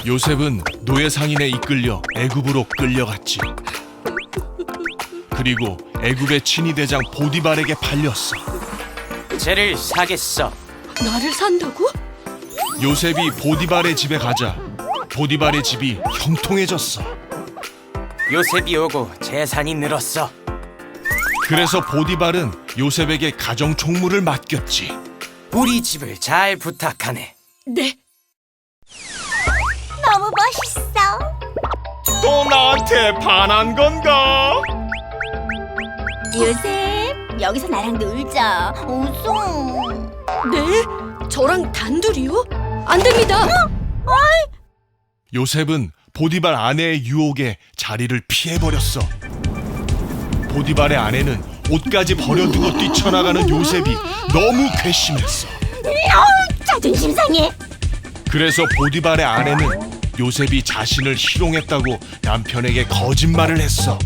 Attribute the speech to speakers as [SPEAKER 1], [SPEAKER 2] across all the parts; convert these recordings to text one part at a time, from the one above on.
[SPEAKER 1] 요셉은 노예 상인에 이끌려 애굽으로 끌려갔지. 그리고 애굽의 친위대장 보디발에게 팔렸어.
[SPEAKER 2] 쟤를 사겠어.
[SPEAKER 3] 나를 산다고?
[SPEAKER 1] 요셉이 보디발의 집에 가자 보디발의 집이 형통해졌어.
[SPEAKER 2] 요셉이 오고 재산이 늘었어.
[SPEAKER 1] 그래서 보디발은 요셉에게 가정 총무를 맡겼지.
[SPEAKER 2] 우리 집을 잘 부탁하네.
[SPEAKER 3] 네.
[SPEAKER 4] 너무 멋있어.
[SPEAKER 1] 또 나한테 반한 건가?
[SPEAKER 4] 요셉, 여기서 나랑 놀자. 어서.
[SPEAKER 3] 네? 저랑 단둘이요? 안 됩니다.
[SPEAKER 1] 요셉은 보디발 아내의 유혹에 자리를 피해버렸어. 보디발의 아내는 옷까지 버려두고 뛰쳐나가는 요셉이 너무 괘씸했어.
[SPEAKER 4] 자존심 상해.
[SPEAKER 1] 그래서 보디발의 아내는 요셉이 자신을 희롱했다고 남편에게 거짓말을 했어.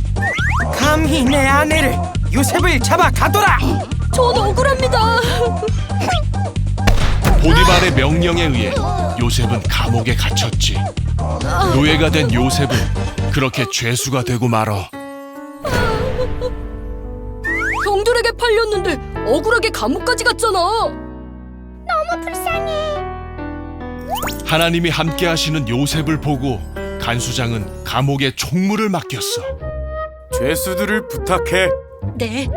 [SPEAKER 2] 감히 내 아내를 요셉을 잡아 가둬라.
[SPEAKER 3] 전 억울합니다.
[SPEAKER 1] 보디발의 명령에 의해 요셉은 감옥에 갇혔지. 노예가 된 요셉은 그렇게 죄수가 되고 말어.
[SPEAKER 3] 형들에게 팔렸는데 억울하게 감옥까지 갔잖아.
[SPEAKER 4] 너무 불쌍해.
[SPEAKER 1] 하나님이 함께 하시는 요셉을 보고 간수장은 감옥에 총무를 맡겼어.
[SPEAKER 2] 죄수들을 부탁해.
[SPEAKER 3] 네.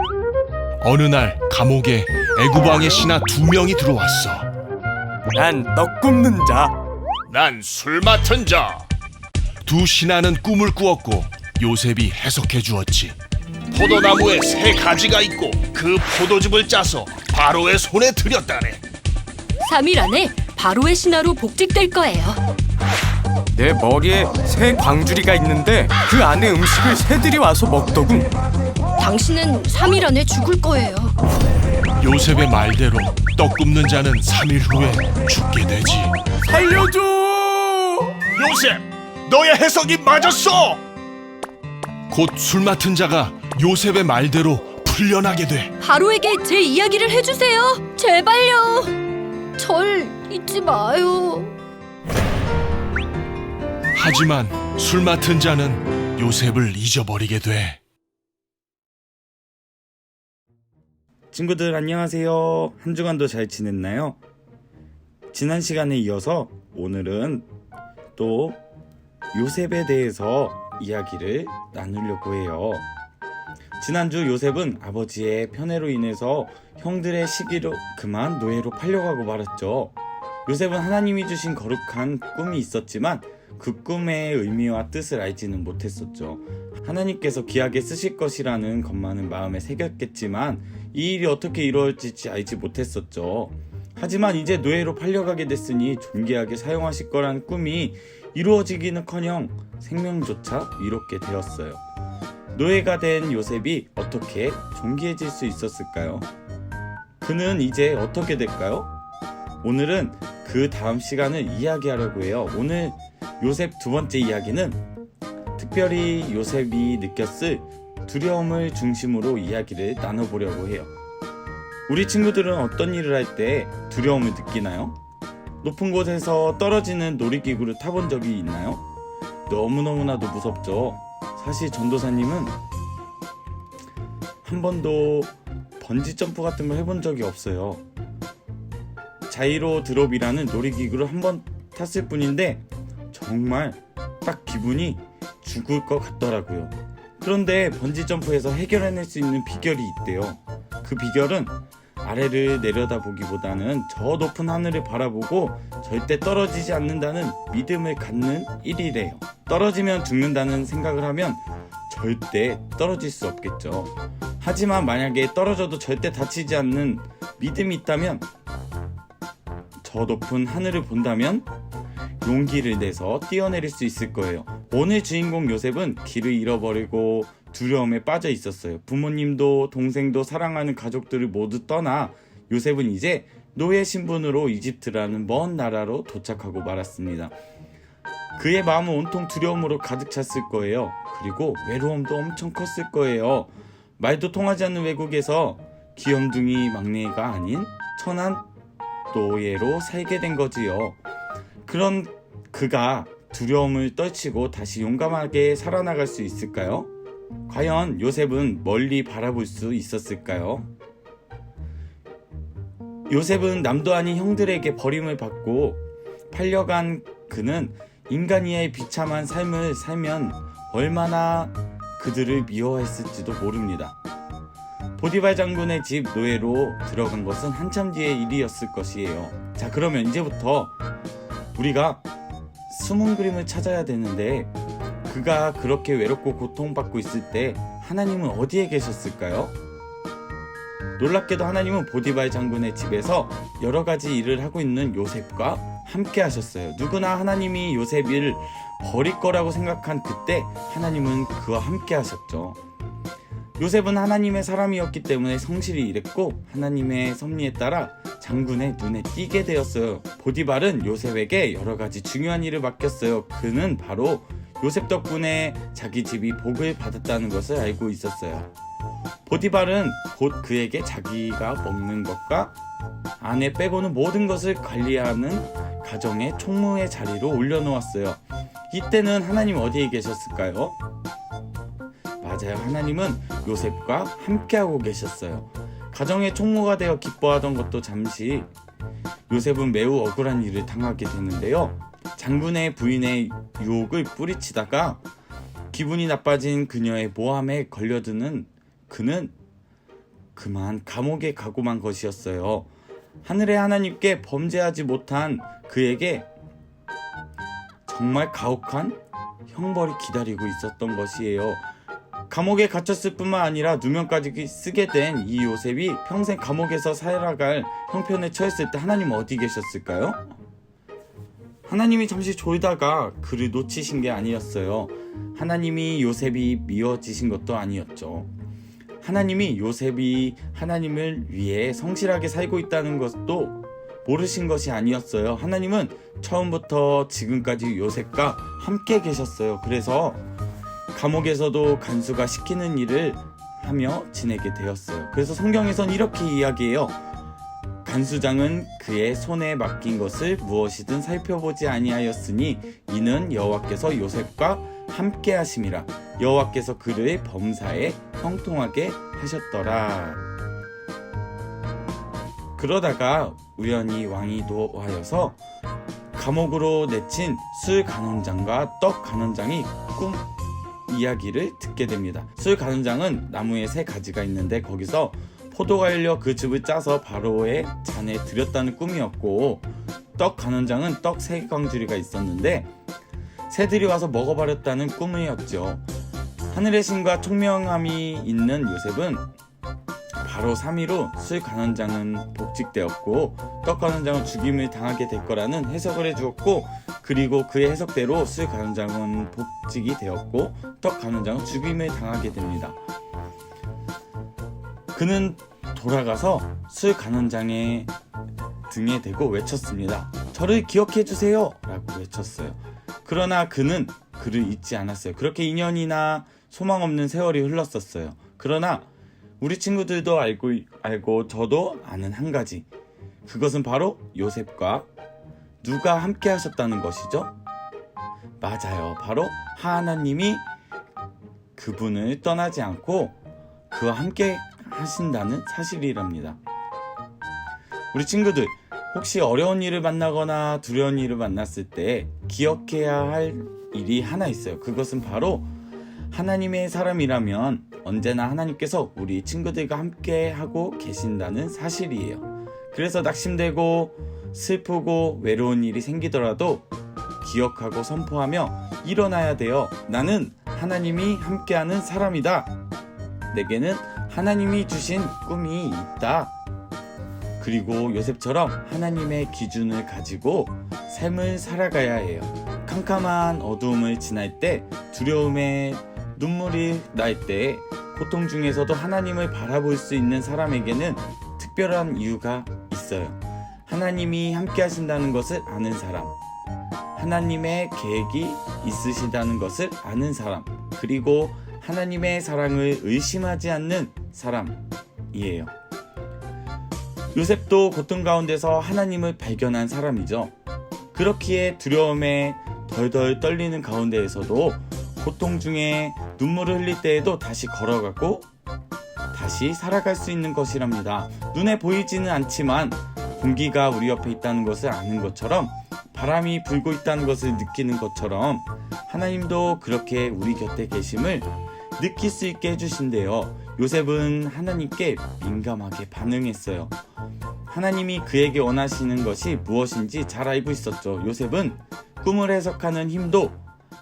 [SPEAKER 1] 어느 날 감옥에 애굽 왕의 신하 2명이 들어왔어.
[SPEAKER 2] 난 떡 굽는 자.
[SPEAKER 1] 난 술 맡은 자. 두 신하는 꿈을 꾸었고 요셉이 해석해 주었지. 포도나무에 3가지가 있고 그 포도즙을 짜서 바로의 손에 들였다네.
[SPEAKER 3] 3일 안에 바로의 신하로 복직될 거예요.
[SPEAKER 2] 내 머리에 새 광주리가 있는데 그 안에 음식을 새들이 와서 먹더군.
[SPEAKER 3] 당신은 3일 안에 죽을 거예요.
[SPEAKER 1] 요셉의 말대로 떡 굽는 자는 3일 후에 죽게 되지.
[SPEAKER 2] 살려줘!
[SPEAKER 1] 요셉, 너의 해석이 맞았어! 곧 술 맡은 자가 요셉의 말대로 풀려나게 돼.
[SPEAKER 3] 바로에게 제 이야기를 해주세요. 제발요. 절 잊지 마요.
[SPEAKER 1] 하지만 술 맡은 자는 요셉을 잊어버리게 돼.
[SPEAKER 5] 친구들 안녕하세요. 한 주간도 잘 지냈나요? 지난 시간에 이어서 오늘은 또 요셉에 대해서 이야기를 나누려고 해요. 지난주 요셉은 아버지의 편애로 인해서 형들의 시기로 그만 노예로 팔려가고 말았죠. 요셉은 하나님이 주신 거룩한 꿈이 있었지만 그 꿈의 의미와 뜻을 알지는 못했었죠. 하나님께서 귀하게 쓰실 것이라는 것만은 마음에 새겼겠지만 이 일이 어떻게 이루어질지 알지 못했었죠. 하지만 이제 노예로 팔려가게 됐으니 존귀하게 사용하실 거라는 꿈이 이루어지기는커녕 생명조차 이롭게 되었어요. 노예가 된 요셉이 어떻게 존귀해질 수 있었을까요? 그는 이제 어떻게 될까요? 오늘은 그 다음 시간을 이야기하려고 해요. 오늘 요셉 두 번째 이야기는 특별히 요셉이 느꼈을 두려움을 중심으로 이야기를 나눠보려고 해요. 우리 친구들은 어떤 일을 할 때 두려움을 느끼나요? 높은 곳에서 떨어지는 놀이기구를 타본 적이 있나요? 너무너무나도 무섭죠. 사실 전도사님은 한 번도 번지점프 같은 걸 해본 적이 없어요. 자이로 드롭이라는 놀이기구를 한 번 탔을 뿐인데 정말 딱 기분이 죽을 것 같더라고요. 그런데 번지점프에서 해결해낼 수 있는 비결이 있대요. 그 비결은 아래를 내려다보기보다는 저 높은 하늘을 바라보고 절대 떨어지지 않는다는 믿음을 갖는 일이래요. 떨어지면 죽는다는 생각을 하면 절대 떨어질 수 없겠죠. 하지만 만약에 떨어져도 절대 다치지 않는 믿음이 있다면, 저 높은 하늘을 본다면 용기를 내서 뛰어내릴 수 있을 거예요. 오늘 주인공 요셉은 길을 잃어버리고 두려움에 빠져 있었어요. 부모님도 동생도 사랑하는 가족들을 모두 떠나 요셉은 이제 노예 신분으로 이집트라는 먼 나라로 도착하고 말았습니다. 그의 마음은 온통 두려움으로 가득 찼을 거예요. 그리고 외로움도 엄청 컸을 거예요. 말도 통하지 않는 외국에서 귀염둥이 막내가 아닌 천한 노예로 살게 된 거지요. 그런 그가 두려움을 떨치고 다시 용감하게 살아나갈 수 있을까요? 과연 요셉은 멀리 바라볼 수 있었을까요? 요셉은 남도 아닌 형들에게 버림을 받고 팔려간 그는 인간이의 비참한 삶을 살면 얼마나 그들을 미워했을지도 모릅니다. 보디발 장군의 집 노예로 들어간 것은 한참 뒤의 일이었을 것이에요. 자, 그러면 이제부터 우리가 숨은 그림을 찾아야 되는데, 그가 그렇게 외롭고 고통받고 있을 때 하나님은 어디에 계셨을까요? 놀랍게도 하나님은 보디발 장군의 집에서 여러 가지 일을 하고 있는 요셉과 함께 하셨어요. 누구나 하나님이 요셉을 버릴 거라고 생각한 그때 하나님은 그와 함께 하셨죠. 요셉은 하나님의 사람이었기 때문에 성실히 일했고 하나님의 섭리에 따라 장군의 눈에 띄게 되었어요. 보디발은 요셉에게 여러 가지 중요한 일을 맡겼어요. 그는 바로 요셉 덕분에 자기 집이 복을 받았다는 것을 알고 있었어요. 보디발은 곧 그에게 자기가 먹는 것과 아내 빼고는 모든 것을 관리하는 가정의 총무의 자리로 올려놓았어요. 이때는 하나님 어디에 계셨을까요? 맞아요. 하나님은 요셉과 함께하고 계셨어요. 가정의 총무가 되어 기뻐하던 것도 잠시 요셉은 매우 억울한 일을 당하게 되는데요. 장군의 부인의 유혹을 뿌리치다가 기분이 나빠진 그녀의 모함에 걸려드는 그는 그만 감옥에 가고만 것이었어요. 하늘의 하나님께 범죄하지 못한 그에게 정말 가혹한 형벌이 기다리고 있었던 것이에요. 감옥에 갇혔을 뿐만 아니라 누명까지 쓰게 된 이 요셉이 평생 감옥에서 살아갈 형편에 처했을 때 하나님 어디 계셨을까요? 하나님이 잠시 졸다가 그를 놓치신 게 아니었어요. 하나님이 요셉이 미워지신 것도 아니었죠. 하나님이 요셉이 하나님을 위해 성실하게 살고 있다는 것도 모르신 것이 아니었어요. 하나님은 처음부터 지금까지 요셉과 함께 계셨어요. 그래서 감옥에서도 간수가 시키는 일을 하며 지내게 되었어요. 그래서 성경에선 이렇게 이야기해요. 간수장은 그의 손에 맡긴 것을 무엇이든 살펴보지 아니하였으니 이는 여호와께서 요셉과 함께 하심이라. 여호와께서 그를 범사에 형통하게 하셨더라. 그러다가 우연히 왕이 노하여서 감옥으로 내친 술 간원장과 떡 간원장이 꿈 이야기를 듣게 됩니다. 술 간원장은 나무에 3가지가 있는데 거기서 포도가 열려 그 즙을 짜서 바로의 잔에 들였다는 꿈이었고, 떡 간원장은 떡 3광주리가 있었는데 새들이 와서 먹어버렸다는 꿈이었죠. 하늘의 신과 총명함이 있는 요셉은 바로 3위로 술 간원장은 복직되었고 떡 간원장은 죽임을 당하게 될 거라는 해석을 해주었고, 그리고 그의 해석대로 술 간원장은 복직이 되었고 떡 간원장은 죽임을 당하게 됩니다. 그는 돌아가서 술 간원장의 등에 대고 외쳤습니다. 저를 기억해 주세요 라고 외쳤어요. 그러나 그는 그를 잊지 않았어요. 그렇게 2년이나 소망 없는 세월이 흘렀었어요. 그러나 우리 친구들도 알고 저도 아는 한 가지, 그것은 바로 요셉과 누가 함께 하셨다는 것이죠. 맞아요. 바로 하나님이 그분을 떠나지 않고 그와 함께 하신다는 사실이랍니다. 우리 친구들, 혹시 어려운 일을 만나거나 두려운 일을 만났을 때 기억해야 할 일이 하나 있어요. 그것은 바로 하나님의 사람이라면 언제나 하나님께서 우리 친구들과 함께 하고 계신다는 사실이에요. 그래서 낙심되고 슬프고 외로운 일이 생기더라도 기억하고 선포하며 일어나야 돼요. 나는 하나님이 함께하는 사람이다. 내게는 하나님이 주신 꿈이 있다. 그리고 요셉처럼 하나님의 기준을 가지고 삶을 살아가야 해요. 캄캄한 어두움을 지날 때, 두려움에 눈물이 날 때, 고통 중에서도 하나님을 바라볼 수 있는 사람에게는 특별한 이유가 있어요. 하나님이 함께 하신다는 것을 아는 사람, 하나님의 계획이 있으시다는 것을 아는 사람, 그리고 하나님의 사랑을 의심하지 않는 사람이에요. 요셉도 고통 가운데서 하나님을 발견한 사람이죠. 그렇기에 두려움에 덜덜 떨리는 가운데에서도 고통 중에 눈물을 흘릴 때에도 다시 걸어가고 다시 살아갈 수 있는 것이랍니다. 눈에 보이지는 않지만 공기가 우리 옆에 있다는 것을 아는 것처럼, 바람이 불고 있다는 것을 느끼는 것처럼 하나님도 그렇게 우리 곁에 계심을 느낄 수 있게 해주신대요. 요셉은 하나님께 민감하게 반응했어요. 하나님이 그에게 원하시는 것이 무엇인지 잘 알고 있었죠. 요셉은 꿈을 해석하는 힘도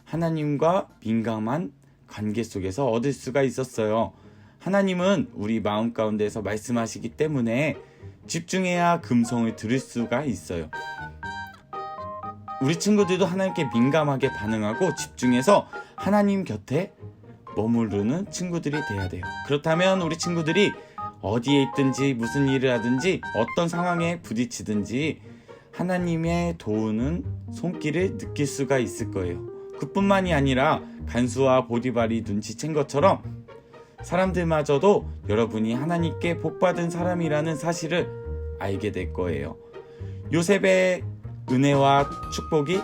[SPEAKER 5] 하나님과 민감한 관계 속에서 얻을 수가 있었어요. 하나님은 우리 마음 가운데서 말씀하시기 때문에 집중해야 금성을 들을 수가 있어요. 우리 친구들도 하나님께 민감하게 반응하고 집중해서 하나님 곁에 머무르는 친구들이 돼야 돼요. 그렇다면 우리 친구들이 어디에 있든지 무슨 일을 하든지 어떤 상황에 부딪히든지 하나님의 도우는 손길을 느낄 수가 있을 거예요. 그뿐만이 아니라 간수와 보디발이 눈치챈 것처럼 사람들마저도 여러분이 하나님께 복받은 사람이라는 사실을 알게 될 거예요. 요셉의 은혜와 축복이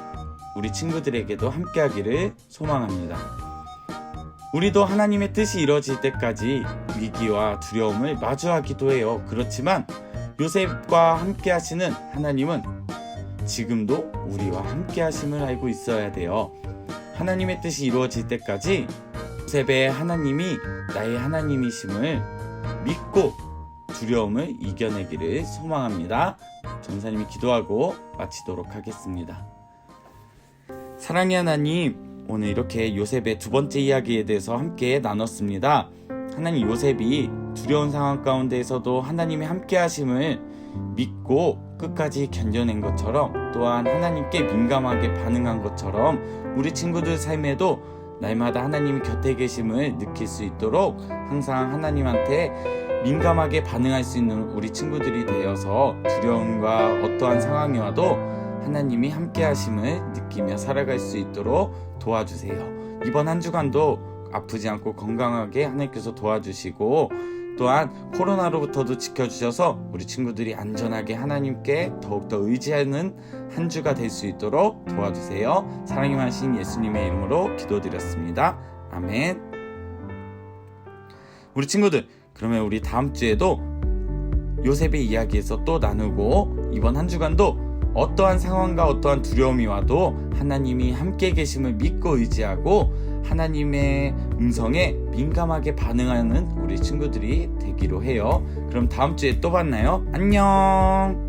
[SPEAKER 5] 우리 친구들에게도 함께하기를 소망합니다. 우리도 하나님의 뜻이 이루어질 때까지 위기와 두려움을 마주하기도 해요. 그렇지만 요셉과 함께 하시는 하나님은 지금도 우리와 함께 하심을 알고 있어야 돼요. 하나님의 뜻이 이루어질 때까지 요셉의 하나님이 나의 하나님이심을 믿고 두려움을 이겨내기를 소망합니다. 전사님이 기도하고 마치도록 하겠습니다. 사랑의 하나님, 오늘 이렇게 요셉의 두 번째 이야기에 대해서 함께 나눴습니다. 하나님, 요셉이 두려운 상황 가운데에서도 하나님의 함께 하심을 믿고 끝까지 견뎌낸 것처럼, 또한 하나님께 민감하게 반응한 것처럼 우리 친구들 삶에도 날마다 하나님 곁에 계심을 느낄 수 있도록 항상 하나님한테 민감하게 반응할 수 있는 우리 친구들이 되어서 두려움과 어떠한 상황이 와도 하나님이 함께 하심을 느끼며 살아갈 수 있도록 도와주세요. 이번 한 주간도 아프지 않고 건강하게 하나님께서 도와주시고, 또한 코로나로부터도 지켜주셔서 우리 친구들이 안전하게 하나님께 더욱더 의지하는 한 주가 될 수 있도록 도와주세요. 사랑이 많으신 예수님의 이름으로 기도드렸습니다. 아멘. 우리 친구들, 그러면 우리 다음 주에도 요셉의 이야기에서 또 나누고, 이번 한 주간도 어떠한 상황과 어떠한 두려움이 와도 하나님이 함께 계심을 믿고 의지하고 하나님의 음성에 민감하게 반응하는 우리 친구들이 되기로 해요. 그럼 다음 주에 또 만나요. 안녕.